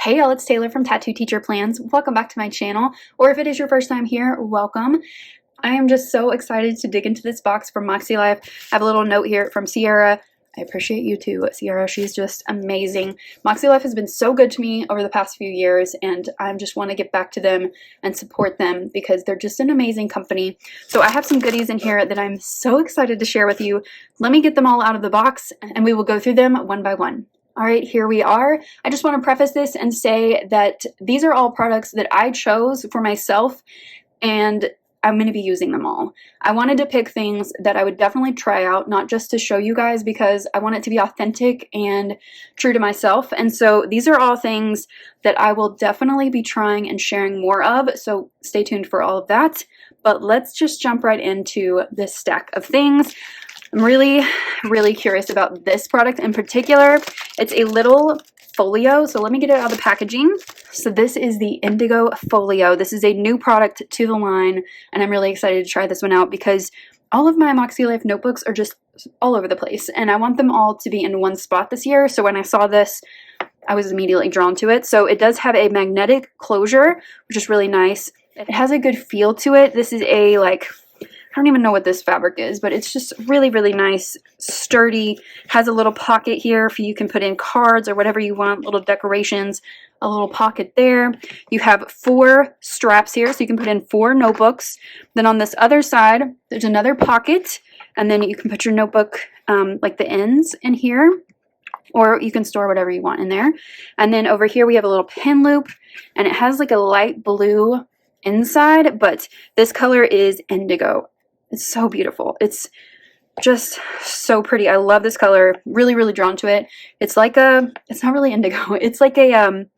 Hey y'all, it's Taylor from tattooedteacherplans. Welcome back to my channel, or if it is your first time here, welcome. I am just so excited to dig into this box from MAKSELIFE. I have a little note here from Sierra. I appreciate you too, Sierra. She's just amazing. MAKSELIFE has been so good to me over the past few years, and I just want to get back to them and support them because they're just an amazing company. So I have some goodies in here that I'm so excited to share with you. Let me get them all out of the box, and we will go through them one by one. All right, here we are. I just want to preface this and say that these are all products that I chose for myself, and I'm going to be using them all. I wanted to pick things that I would definitely try out, not just to show you guys, because I want it to be authentic and true to myself. And so these are all things that I will definitely be trying and sharing more of, so stay tuned for all of that. But let's just jump right into this stack of things. I'm really curious about this product in particular. It's a little folio, so let me get it out of the packaging. So this is the Indigo Folio. This is a new product to the line, and I'm really excited to try this one out because all of my MAKSELIFE notebooks are just all over the place, and I want them all to be in one spot this year. So when I saw this, I was immediately drawn to it. So it does have a magnetic closure, which is really nice. It has a good feel to it. This is a I don't even know what this fabric is, but it's just really nice, sturdy, has a little pocket here for you can put in cards or whatever you want, little decorations, a little pocket there. You have 4 straps here, so you can put in 4 notebooks. Then on this other side, there's another pocket, and then you can put your notebook, like the ends in here, or you can store whatever you want in there. And then over here we have a little pin loop, and it has like a light blue inside, but this color is indigo. It's so beautiful. It's just so pretty. I love this color. Really drawn to it. It's like it's not really indigo. It's like a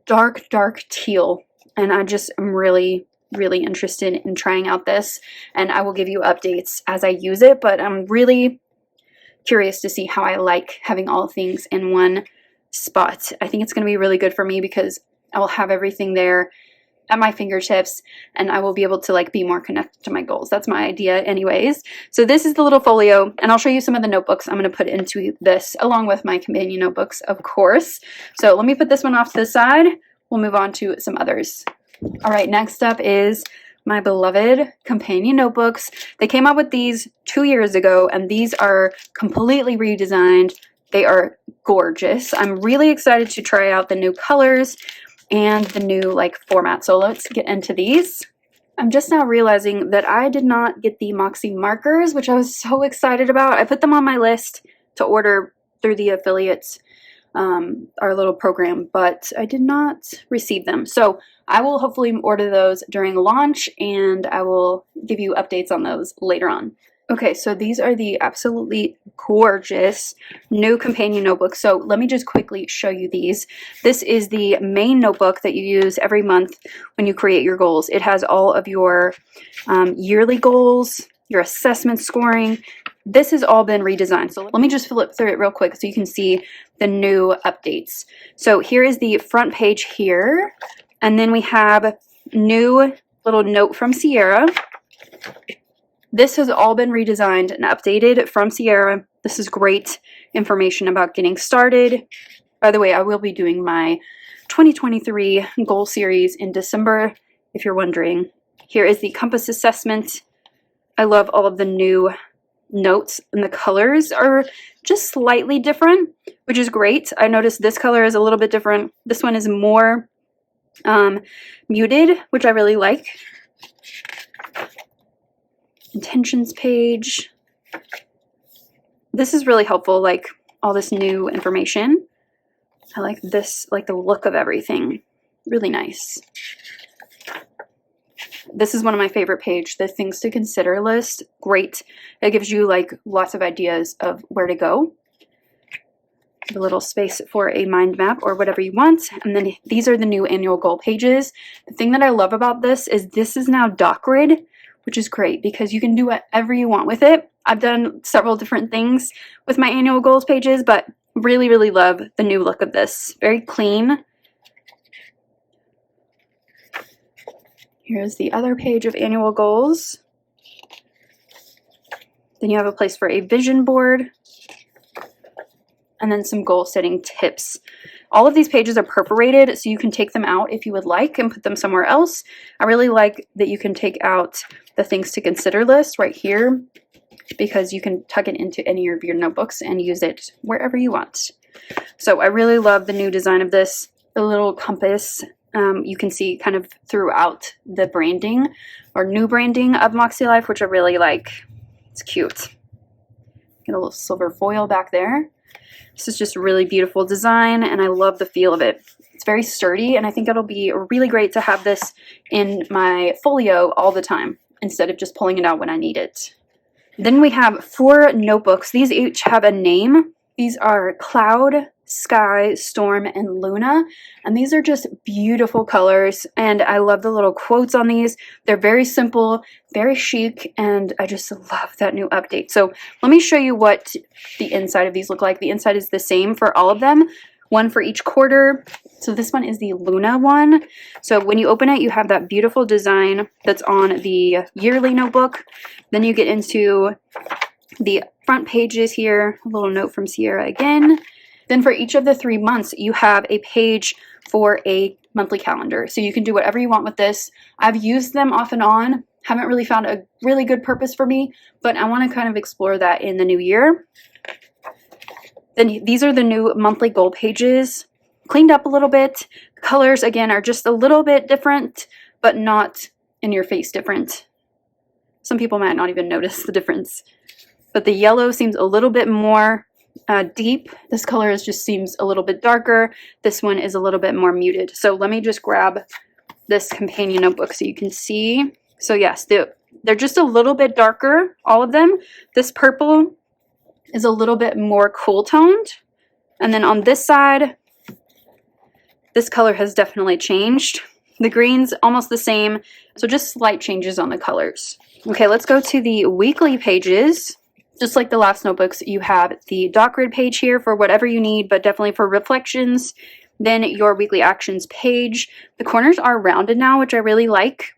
dark teal. And I just am really interested in trying out this. And I will give you updates as I use it. But I'm really curious to see how I like having all things in one spot. I think it's going to be really good for me because I will have everything there at my fingertips, and I will be able to be more connected to my goals. That's my idea anyways. So this is the little folio, and I'll show you some of the notebooks I'm going to put into this along with my companion notebooks, of course. So let me put this one off to the side. We'll move on to some others. All right, next up is my beloved companion notebooks. They came out with these 2 years ago, and these are completely redesigned. They are gorgeous. I'm really excited to try out the new colors and the new format. So let's get into these. I'm just now realizing that I did not get the maksemarkers, which I was so excited about. I put them on my list to order through the affiliates, our little program, but I did not receive them. So I will hopefully order those during launch, and I will give you updates on those later on. Okay, so these are the absolutely gorgeous new companion notebooks. So let me just quickly show you these. This is the main notebook that you use every month when you create your goals. It has all of your yearly goals, your assessment scoring. This has all been redesigned. So let me just flip through it real quick so you can see the new updates. So here is the front page here. And then we have new little note from Sierra. This has all been redesigned and updated from Sierra. This is great information about getting started. By the way, I will be doing my 2023 goal series in December, if you're wondering. Here is the compass assessment. I love all of the new notes, and the colors are just slightly different, which is great. I noticed this color is a little bit different. This one is more muted, which I really like. Intentions page. This is really helpful, all this new information. I like this, the look of everything. Really nice. This is one of my favorite pages, the things to consider list. Great. It gives you lots of ideas of where to go. A little space for a mind map or whatever you want. And then these are the new annual goal pages. The thing that I love about this is now doc grid, which is great because you can do whatever you want with it. I've done several different things with my annual goals pages, but really love the new look of this. Very clean. Here's the other page of annual goals. Then you have a place for a vision board, and then some goal setting tips. All of these pages are perforated, so you can take them out if you would like and put them somewhere else. I really like that you can take out the things to consider list right here, because you can tuck it into any of your notebooks and use it wherever you want. So I really love the new design of this. The little compass, you can see kind of throughout the branding or new branding of MAKSELIFE, which I really like. It's cute. Get a little silver foil back there. This is just a really beautiful design, and I love the feel of it. It's very sturdy, and I think it'll be really great to have this in my folio all the time instead of just pulling it out when I need it. Then we have 4 notebooks. These each have a name. These are Cloud, Sky, Storm, and Luna, and these are just beautiful colors, and I love the little quotes on these. They're very simple, very chic, and I just love that new update. So let me show you what the inside of these look like. The inside is the same for all of them, one for each quarter. So this one is the Luna one. So when you open it, you have that beautiful design that's on the yearly notebook. Then you get into the front pages here, a little note from Sierra again. Then for each of the 3 months, you have a page for a monthly calendar. So you can do whatever you want with this. I've used them off and on. Haven't really found a really good purpose for me, but I want to kind of explore that in the new year. Then these are the new monthly goal pages, cleaned up a little bit. Colors, again, are just a little bit different, but not in your face different. Some people might not even notice the difference. But the yellow seems a little bit more deep. This color just seems a little bit darker. This one is a little bit more muted. So let me just grab this companion notebook so you can see. So yes, they're just a little bit darker, all of them. This purple is a little bit more cool toned. And then on this side, this color has definitely changed. The green's almost the same, so just slight changes on the colors. Okay, let's go to the weekly pages. Just like the last notebooks, you have the dot grid page here for whatever you need, but definitely for reflections. Then your weekly actions page. The corners are rounded now, which I really like.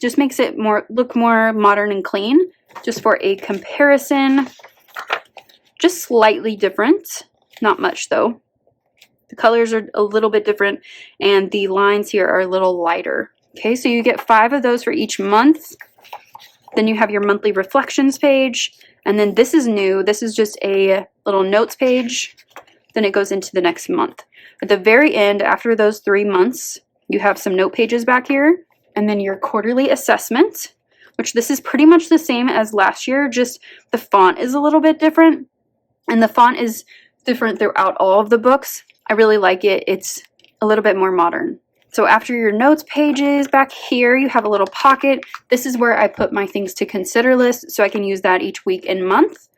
Just makes it look more modern and clean. Just for a comparison, just slightly different. Not much though. The colors are a little bit different, and the lines here are a little lighter. Okay, so you get 5 of those for each month. Then you have your monthly reflections page. And then this is new. This is just a little notes page. Then it goes into the next month. At the very end, after those 3 months, you have some note pages back here. And then your quarterly assessment, which this is pretty much the same as last year, just the font is a little bit different. And the font is different throughout all of the books. I really like it. It's a little bit more modern. So after your notes pages back here, you have a little pocket. This is where I put my things to consider list, so I can use that each week and month.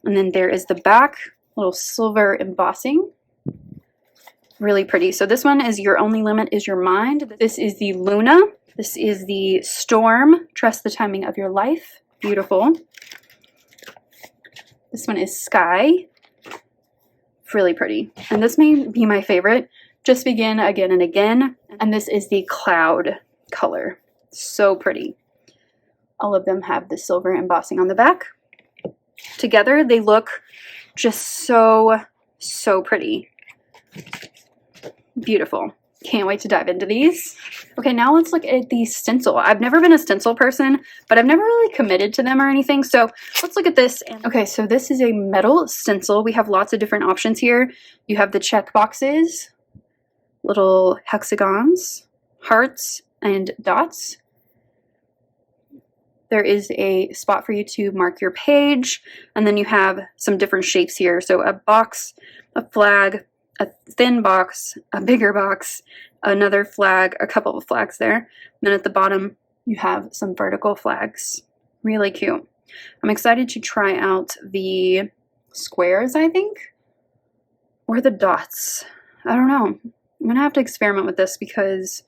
And then there is the back, little silver embossing. Really pretty. So this one is Your Only Limit Is Your Mind. This is the Luna. This is the Storm, Trust the Timing of Your Life. Beautiful. This one is Sky. Really pretty. And this may be my favorite. Just Begin Again and Again. And this is the Cloud color. So pretty. All of them have the silver embossing on the back. Together, they look just so pretty. Beautiful. Can't wait to dive into these. Okay, now let's look at the stencil. I've never been a stencil person, but I've never really committed to them or anything. So let's look at this. Okay, so this is a metal stencil. We have lots of different options here. You have the check boxes, little hexagons, hearts, and dots. There is a spot for you to mark your page, and then you have some different shapes here. So a box, a flag, a thin box, a bigger box, another flag, a couple of flags there. And then at the bottom, you have some vertical flags. Really cute. I'm excited to try out the squares, I think, or the dots. I don't know. I'm gonna have to experiment with this because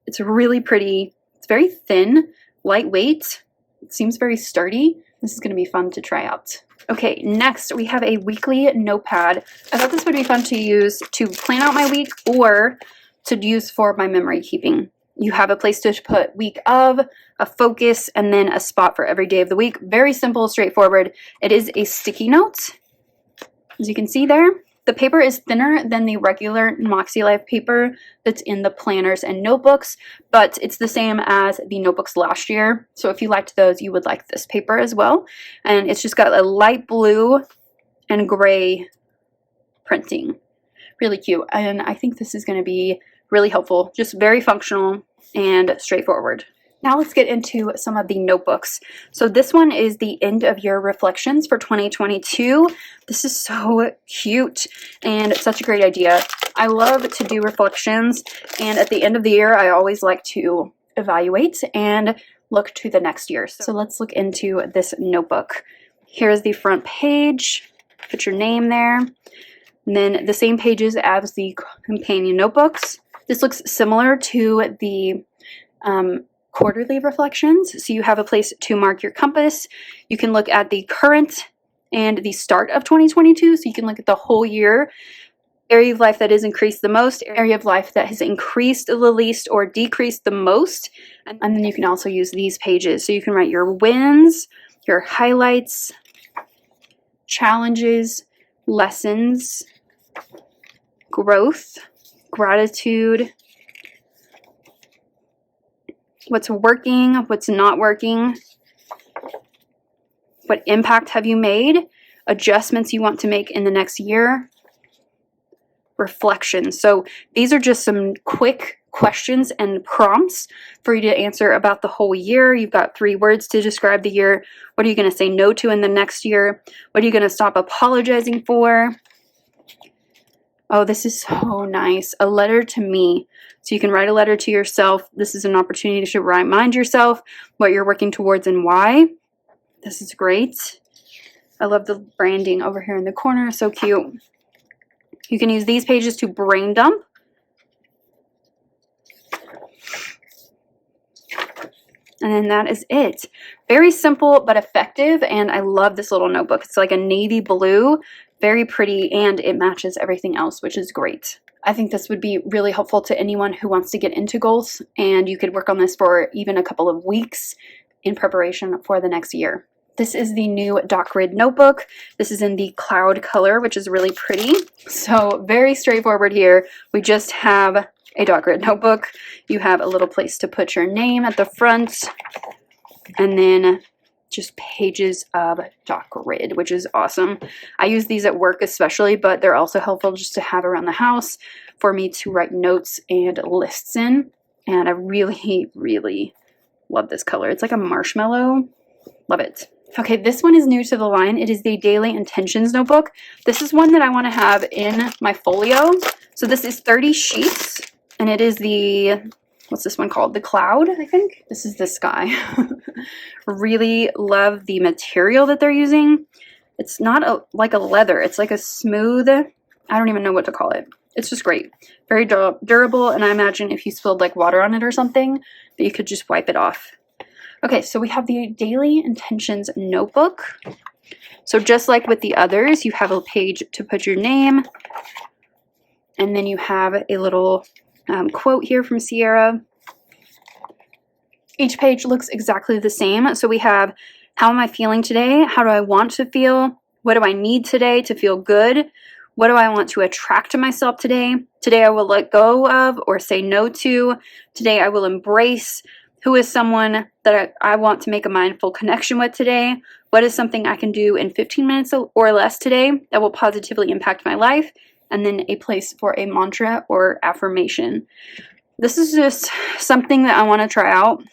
it's really pretty. It's very thin, lightweight. It seems very sturdy. This is gonna be fun to try out. Okay, next we have a weekly notepad. I thought this would be fun to use to plan out my week or to use for my memory keeping. You have a place to put week of, a focus, and then a spot for every day of the week. Very simple, straightforward. It is a sticky note, as you can see there. The paper is thinner than the regular MAKSELIFE paper that's in the planners and notebooks, but it's the same as the notebooks last year. So if you liked those, you would like this paper as well. And it's just got a light blue and gray printing. Really cute. And I think this is going to be really helpful. Just very functional and straightforward. Now let's get into some of the notebooks. So this one is the end of year reflections for 2022. This is so cute and such a great idea. I love to do reflections, and at the end of the year, I always like to evaluate and look to the next year. So let's look into this notebook. Here's the front page. Put your name there. And then the same pages as the companion notebooks. This looks similar to the quarterly reflections. So you have a place to mark your compass. You can look at the current and the start of 2022. So you can look at the whole year. Area of life that has increased the most, area of life that has increased the least or decreased the most. And then you can also use these pages. So you can write your wins, your highlights, challenges, lessons, growth, gratitude, what's working, what's not working, what impact have you made, adjustments you want to make in the next year, reflections. So these are just some quick questions and prompts for you to answer about the whole year. You've got 3 words to describe the year. What are you going to say no to in the next year? What are you going to stop apologizing for? Oh, this is so nice. A letter to me. So you can write a letter to yourself. This is an opportunity to remind yourself what you're working towards and why. This is great. I love the branding over here in the corner. So cute. You can use these pages to brain dump. And then that is it. Very simple but effective, and I love this little notebook. It's like a navy blue, very pretty, and it matches everything else, which is great. I think this would be really helpful to anyone who wants to get into goals, and you could work on this for even a couple of weeks in preparation for the next year. This is the new dot grid notebook. This is in the cloud color, which is really pretty. So very straightforward here. We just have a dot grid notebook. You have a little place to put your name at the front, and then just pages of dot grid, which is awesome. I use these at work especially, but they're also helpful just to have around the house for me to write notes and lists in. And I really, really love this color. It's like a marshmallow. Love it. Okay, this one is new to the line. It is the Daily Intentions Notebook. This is one that I want to have in my folio. So this is 30 sheets, and it is the, what's this one called? The Cloud, I think. This is the sky. Really love the material that they're using. It's not like a leather. It's like a smooth, I don't even know what to call it. It's just great. Very durable, and I imagine if you spilled like water on it or something, that you could just wipe it off. Okay, so we have the Daily Intentions Notebook. So just like with the others, you have a page to put your name, and then you have a little quote here from Sierra. Each page looks exactly the same. So we have, how am I feeling today? How do I want to feel? What do I need today to feel good? What do I want to attract to myself today? Today I will let go of or say no to. Today I will embrace. Who is someone that I want to make a mindful connection with today? What is something I can do in 15 minutes or less today that will positively impact my life? And then a place for a mantra or affirmation. This is just something that I want to try out.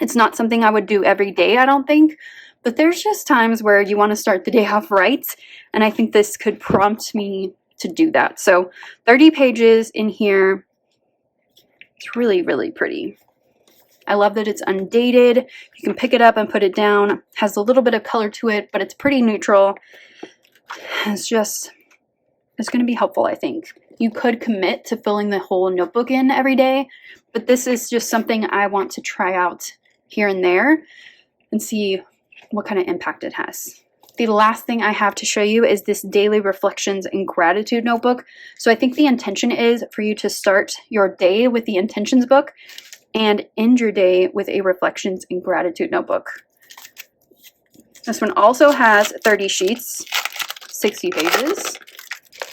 It's not something I would do every day, I don't think. But there's just times where you want to start the day off right. And I think this could prompt me to do that. So 30 pages in here. It's really, really pretty. I love that it's undated. You can pick it up and put it down. Has a little bit of color to it, but it's pretty neutral. It's going to be helpful, I think. You could commit to filling the whole notebook in every day, but this is just something I want to try out here and there and see what kind of impact it has. The last thing I have to show you is this Daily Reflections and Gratitude Notebook. So I think the intention is for you to start your day with the intentions book and end your day with a Reflections and Gratitude Notebook. This one also has 30 sheets, 60 pages.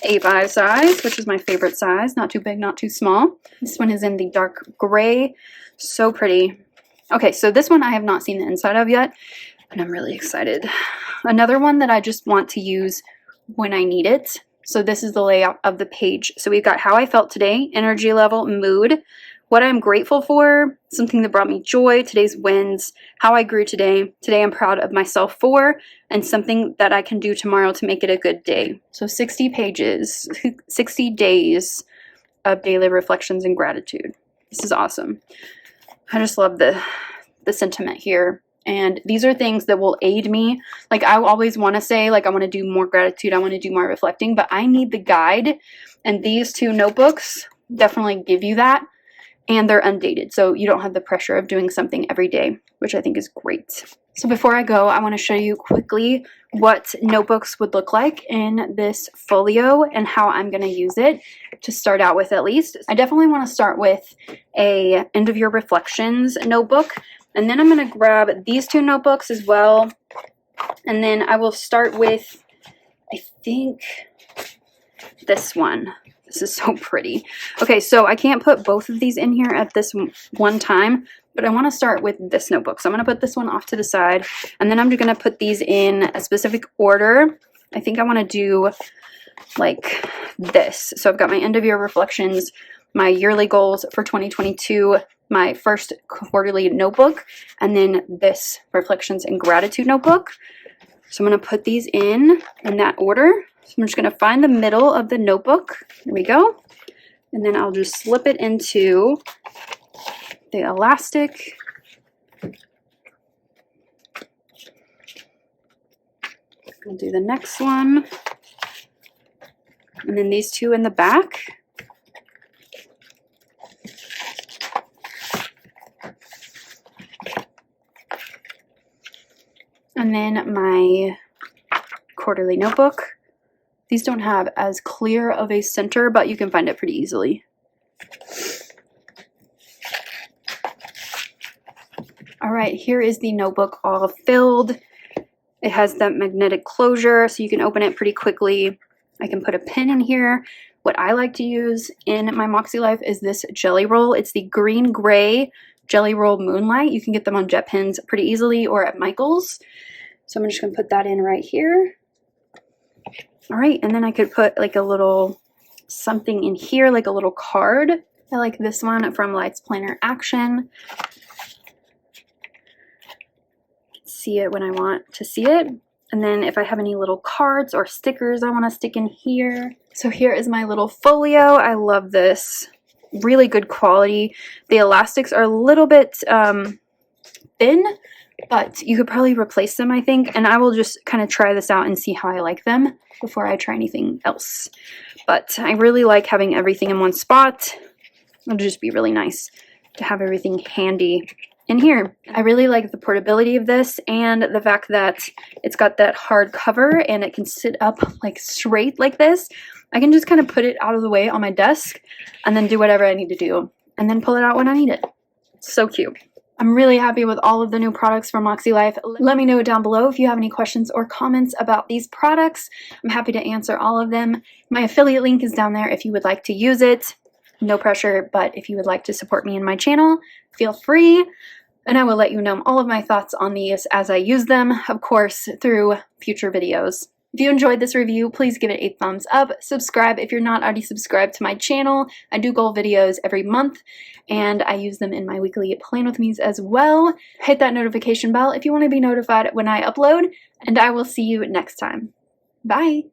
A5 size, which is my favorite size. Not too big, not too small. This one is in the dark gray. So pretty. Okay, so this one I have not seen the inside of yet, and I'm really excited. Another one that I just want to use when I need it. So this is the layout of the page. So we've got how I felt today, energy level, mood, what I'm grateful for, something that brought me joy, today's wins, how I grew today, today I'm proud of myself for, and something that I can do tomorrow to make it a good day. So 60 pages, 60 days of daily reflections and gratitude. This is awesome. I just love the sentiment here. And these are things that will aid me. Like, I always want to say, like, I want to do more gratitude, I want to do more reflecting, but I need the guide. And these two notebooks definitely give you that. And they're undated, so you don't have the pressure of doing something every day, which I think is great. So before I go, I want to show you quickly what notebooks would look like in this folio and how I'm going to use it to start out with at least. I definitely want to start with a end of year reflections notebook. And then I'm going to grab these two notebooks as well. And then I will start with, I think, this one. This is so pretty. Okay, so I can't put both of these in here at this one time, but I want to start with this notebook. So I'm going to put this one off to the side, and then I'm just going to put these in a specific order. I think I want to do like this. So I've got my end of year reflections, my yearly goals for 2022, my first quarterly notebook, and then this reflections and gratitude notebook. So I'm going to put these in that order. So I'm just going to find the middle of the notebook. There we go. And then I'll just slip it into the elastic. I'll do the next one. And then these two in the back. And then my quarterly notebook. These don't have as clear of a center, but you can find it pretty easily. All right, here is the notebook all filled. It has that magnetic closure, so you can open it pretty quickly. I can put a pin in here. What I like to use in my MAKSELIFE is this jelly roll. It's the green gray jelly roll Moonlight. You can get them on jet pins pretty easily or at Michael's. So I'm just gonna put that in right here. All right, and then I could put like a little something in here, like a little card. I like this one from Lights Planner Action. See it when I want to see it. And then if I have any little cards or stickers I want to stick in here. So here is my little folio. I love this. Really good quality. The elastics are a little bit thin, but you could probably replace them, I think. And I will just kind of try this out and see how I like them before I try anything else. But I really like having everything in one spot. It'll just be really nice to have everything handy in here. I really like the portability of this and the fact that it's got that hard cover and it can sit up like straight like this. I can just kind of put it out of the way on my desk and then do whatever I need to do and then pull it out when I need it. So cute. I'm really happy with all of the new products from MAKSELIFE. Let me know down below if you have any questions or comments about these products. I'm happy to answer all of them. My affiliate link is down there if you would like to use it. No pressure, but if you would like to support me and my channel, feel free. And I will let you know all of my thoughts on these as I use them, of course, through future videos. If you enjoyed this review, please give it a thumbs up. Subscribe if you're not already subscribed to my channel. I do goal videos every month, and I use them in my weekly plan with me's as well. Hit that notification bell if you want to be notified when I upload, and I will see you next time. Bye!